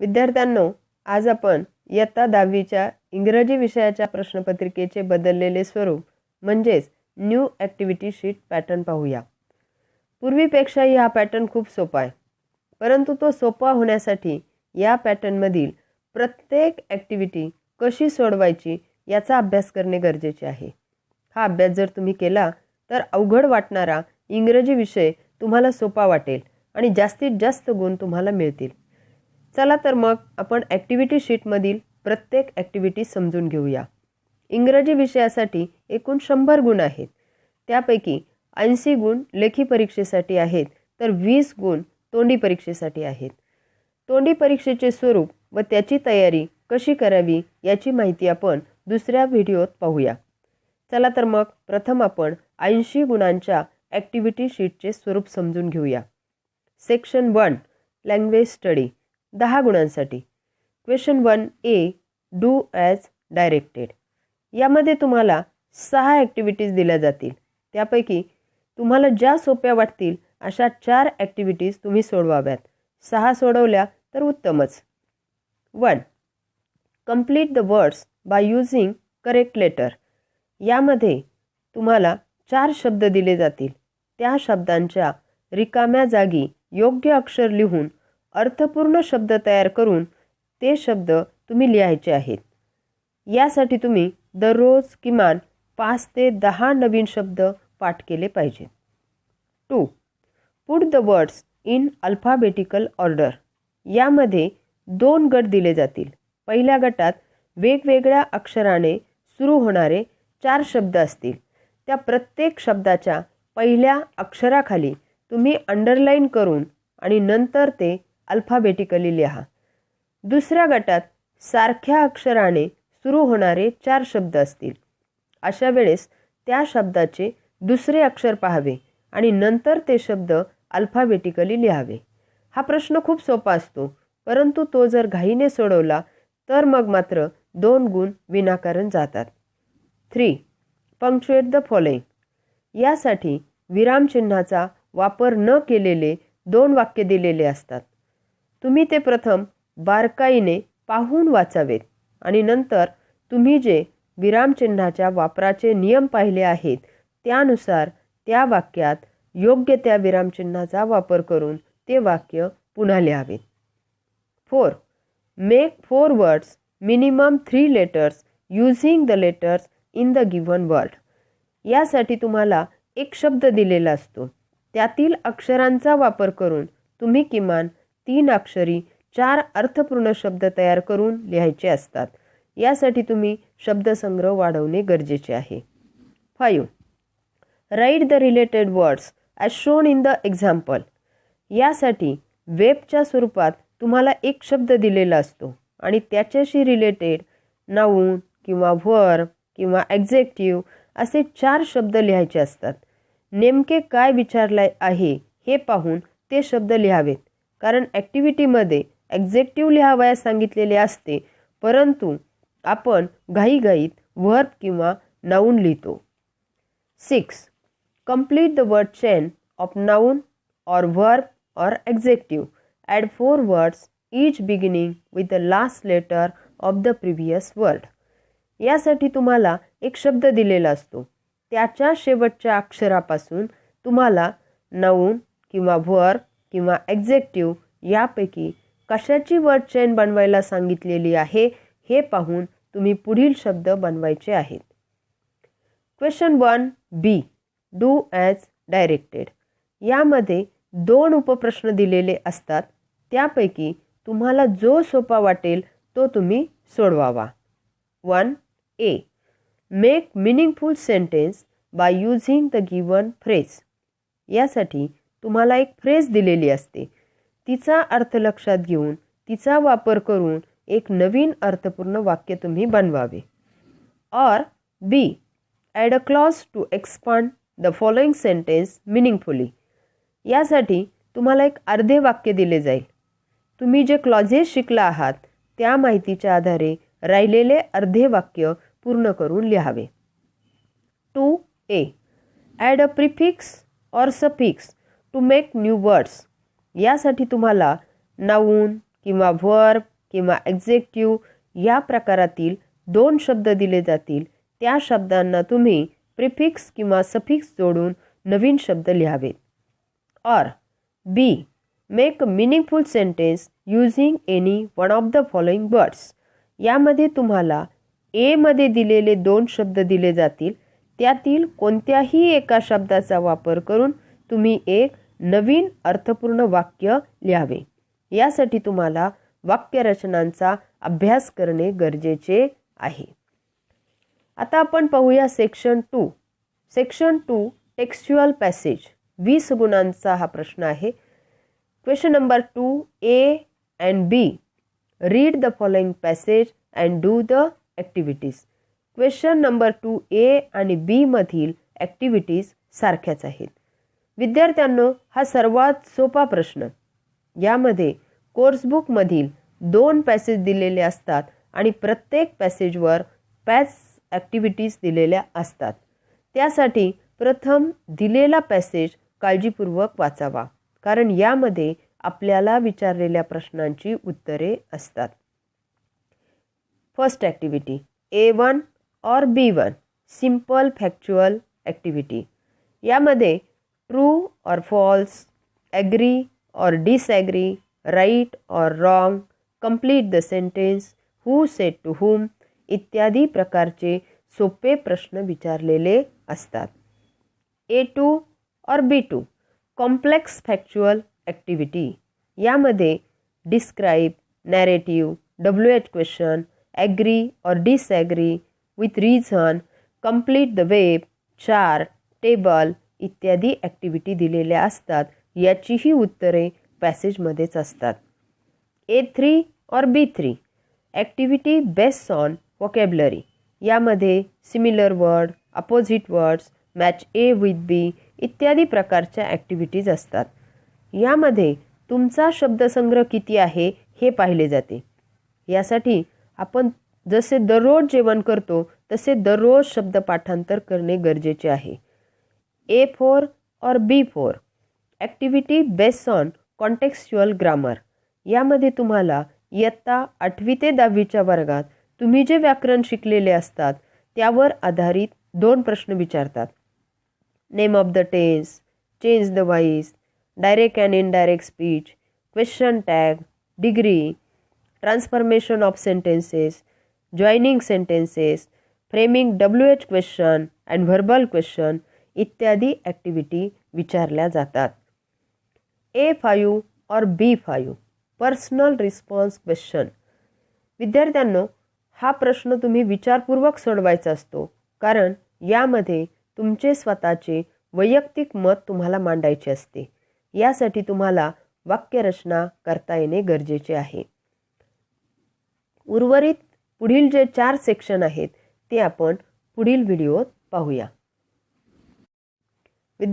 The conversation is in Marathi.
विद्यार्थ्यांनो, आज आपण इयत्ता 10वीच्या इंग्रजी विषयाच्या प्रश्नपत्रिकेचे बदललेले स्वरूप म्हणजेच न्यू ॲक्टिव्हिटी शीट पॅटर्न पाहूया. पूर्वीपेक्षाही हा पॅटर्न खूप सोपा आहे, परंतु तो सोपा होण्यासाठी या पॅटर्नमधील प्रत्येक ॲक्टिव्हिटी कशी सोडवायची याचा अभ्यास करणे गरजेचे आहे. हा अभ्यास जर तुम्ही केला तर अवघड वाटणारा इंग्रजी विषय तुम्हाला सोपा वाटेल आणि जास्तीत जास्त गुण तुम्हाला मिळतील. चला तर मग आपण ॲक्टिव्हिटी शीटमधील प्रत्येक ॲक्टिव्हिटी समजून घेऊया. इंग्रजी विषयासाठी एकूण 100 गुण आहेत. त्यापैकी 80 गुण लेखी परीक्षेसाठी आहेत, तर 20 गुण तोंडी परीक्षेसाठी आहेत. तोंडी परीक्षेचे स्वरूप व त्याची तयारी कशी करावी याची माहिती आपण दुसऱ्या व्हिडिओत पाहूया. चला तर मग प्रथम आपण 80 गुणांच्या ॲक्टिव्हिटी शीटचे स्वरूप समजून घेऊया. सेक्शन 1 लँग्वेज स्टडी 10 गुणांसाठी. Question 1A do as directed. यामध्ये तुम्हाला 6 ॲक्टिव्हिटीज दिल्या जातील. त्यापैकी तुम्हाला ज्या सोप्या वाटतील अशा 4 ॲक्टिव्हिटीज तुम्ही सोडवाव्यात. 6 सोडवल्या तर उत्तमच. 1. Complete the words by using correct letter. यामध्ये तुम्हाला 4 शब्द दिले जातील. त्या शब्दांच्या रिकाम्या जागी योग्य अक्षर लिहून अर्थपूर्ण शब्द तयार करून ते शब्द तुम्ही लिहायचे आहेत. यासाठी तुम्ही दररोज किमान 5 ते 10 नवीन शब्द पाठ केले पाहिजेत. 2. Put the words in alphabetical order. यामध्ये 2 गट दिले जातील. पहिल्या गटात वेगवेगळ्या अक्षराने सुरू होणारे 4 शब्द असतील. त्या प्रत्येक शब्दाच्या पहिल्या अक्षराखाली तुम्ही अंडरलाईन करून आणि नंतर ते अल्फाबेटिकली लिहा. दुसऱ्या गटात सारख्या अक्षराने सुरू होणारे 4 शब्द असतील. अशा वेळेस त्या शब्दाचे दुसरे अक्षर पाहावे आणि नंतर ते शब्द अल्फाबेटिकली लिहावे. हा प्रश्न खूप सोपा असतो, परंतु तो जर घाईने सोडवला तर मग मात्र 2 गुण विनाकारण जातात. 3. Punctuate the following. यासाठी विरामचिन्हाचा वापर न केलेले 2 वाक्य दिलेले असतात. तुम्ही ते प्रथम बारकाईने पाहून वाचावेत आणि नंतर तुम्ही जे विरामचिन्हाच्या वापराचे नियम पाहिले आहेत त्यानुसार त्या वाक्यात योग्य त्या विरामचिन्हाचा वापर करून ते वाक्य पुन्हा लिहावेत. 4. Make 4 words minimum 3 letters using the letters in the given word. यासाठी तुम्हाला एक शब्द दिलेला असतो. त्यातील अक्षरांचा वापर करून तुम्ही किमान 3 अक्षरी 4 अर्थपूर्ण शब्द तयार करून लिहायचे असतात. यासाठी तुम्ही शब्दसंग्रह वाढवणे गरजेचे आहे. 5. Write the related words as shown in the example. यासाठी वेबच्या स्वरूपात तुम्हाला एक शब्द दिलेला असतो आणि त्याच्याशी रिलेटेड नाऊन किंवा व्हर्ब किंवा ॲडजेक्टिव्ह असे 4 शब्द लिहायचे असतात. नेमके काय विचारले आहे हे पाहून ते शब्द लिहावेत, कारण ॲक्टिव्हिटीमध्ये ॲडजेक्टिव्ह लिहावयास सांगितलेले असते, परंतु आपण घाईघाईत व्हर्ब किंवा नाऊन लिहितो. 6. Complete the word chain of noun or verb or adjective. Add 4 words each beginning with the last letter of the previous word. यासाठी तुम्हाला एक शब्द दिलेला असतो. त्याच्या शेवटच्या अक्षरापासून तुम्हाला नाऊन किंवा व्हर्ब किंवा ॲडजेक्टिव्ह यापैकी कशाची वर्ड चेन बनवायला सांगितलेली आहे हे पाहून तुम्ही पुढील शब्द बनवायचे आहेत. Question 1B do as directed. यामध्ये 2 उपप्रश्न दिलेले असतात. त्यापैकी तुम्हाला जो सोपा वाटेल तो तुम्ही सोडवावा. 1A make meaningful sentence by using the given phrase. यासाठी तुम्हाला एक फ्रेज दिलेली असते. तिचा अर्थ लक्षात घेऊन तिचा वापर करून एक नवीन अर्थपूर्ण वाक्य तुम्ही बनवावे. Or B add a clause to expand the following sentence meaningfully. यासाठी तुम्हाला एक अर्धे वाक्य दिले जाईल. तुम्ही जे क्लॉजेस शिकला आहात त्या माहितीच्या आधारे राहिलेले अर्धे वाक्य पूर्ण करून लिहावे. 2A add a prefix or suffix to make new words. यासाठी तुम्हाला नाऊन किंवा वर्ब किंवा ॲडजेक्टिव्ह या प्रकारातील 2 शब्द दिले जातील, त्या शब्दांना तुम्ही प्रिफिक्स किंवा सफिक्स जोडून नवीन शब्द लिहावेत. Or B, make a meaningful sentence using any one of the following words. यामध्ये तुम्हाला ए मध्ये दिलेले 2 शब्द दिले जातील, त्यातील कोणत्याही एका शब्दाचा वापर करून तुम्ही एक नवीन अर्थपूर्ण वाक्य लिहावे. यासाठी तुम्हाला वाक्यरचनांचा अभ्यास करणे गरजेचे आहे. आता आपण पाहूया सेक्शन 2. Section 2 textual passage. 20 गुणांचा हा प्रश्न आहे. Question number 2 A and B. Read the following passage and do the activities. Question number 2 A आणि B मधील ॲक्टिव्हिटीज सारख्याच आहेत. विद्यार्थ्यांनो, हा सर्वात सोपा प्रश्न. यामध्ये कोर्सबुकमधील 2 पॅसेज दिलेले असतात आणि प्रत्येक पॅसेजवर 5 ॲक्टिव्हिटीज दिलेल्या असतात. त्यासाठी प्रथम दिलेला पॅसेज काळजीपूर्वक वाचावा, कारण यामध्ये आपल्याला विचारलेल्या प्रश्नांची उत्तरे असतात. First activity A1 or B1 simple factual activity. यामध्ये true or false, agree or disagree, right or wrong, complete the sentence, who said to whom इत्यादी प्रकारचे सोपे प्रश्न विचारलेले असतात. A2 or B2 complex factual activity. यामध्ये describe, narrative, WH question, agree or disagree with reason, complete the web, chart, table इत्यादी ॲक्टिव्हिटी दिलेल्या असतात. याचीही उत्तरे पॅसेजमध्येच असतात. A3 or B3 activity based on vocabulary. यामध्ये similar word, opposite words, match A with B इत्यादी प्रकारच्या ॲक्टिव्हिटीज असतात. यामध्ये तुमचा शब्दसंग्रह किती आहे हे पाहिले जाते. यासाठी आपण जसे दररोज जेवण करतो तसे दररोज शब्द पाठांतर करणे गरजेचे आहे. A4 or B4 activity based on contextual grammar. यामध्ये तुम्हाला इयत्ता 8वी ते 10वीच्या वर्गात तुम्ही जे व्याकरण शिकलेले असतात त्यावर आधारित 2 प्रश्न विचारतात. Name of the tense, change the voice, direct and indirect speech, question tag, degree, transformation of sentences, joining sentences, framing WH question and verbal question इत्यादी ॲक्टिव्हिटी विचारल्या जातात. A5 और B5 पर्सनल रिस्पॉन्स क्वेश्चन. विद्यार्थ्यांनो, हा प्रश्न तुम्ही विचारपूर्वक सोडवायचा असतो, कारण यामध्ये तुमचे स्वतःचे वैयक्तिक मत तुम्हाला मांडायचे असते. यासाठी तुम्हाला वाक्यरचना करता येणे गरजेचे आहे. उर्वरित पुढील जे 4 सेक्शन आहेत ते आपण पुढील व्हिडिओत पाहूया.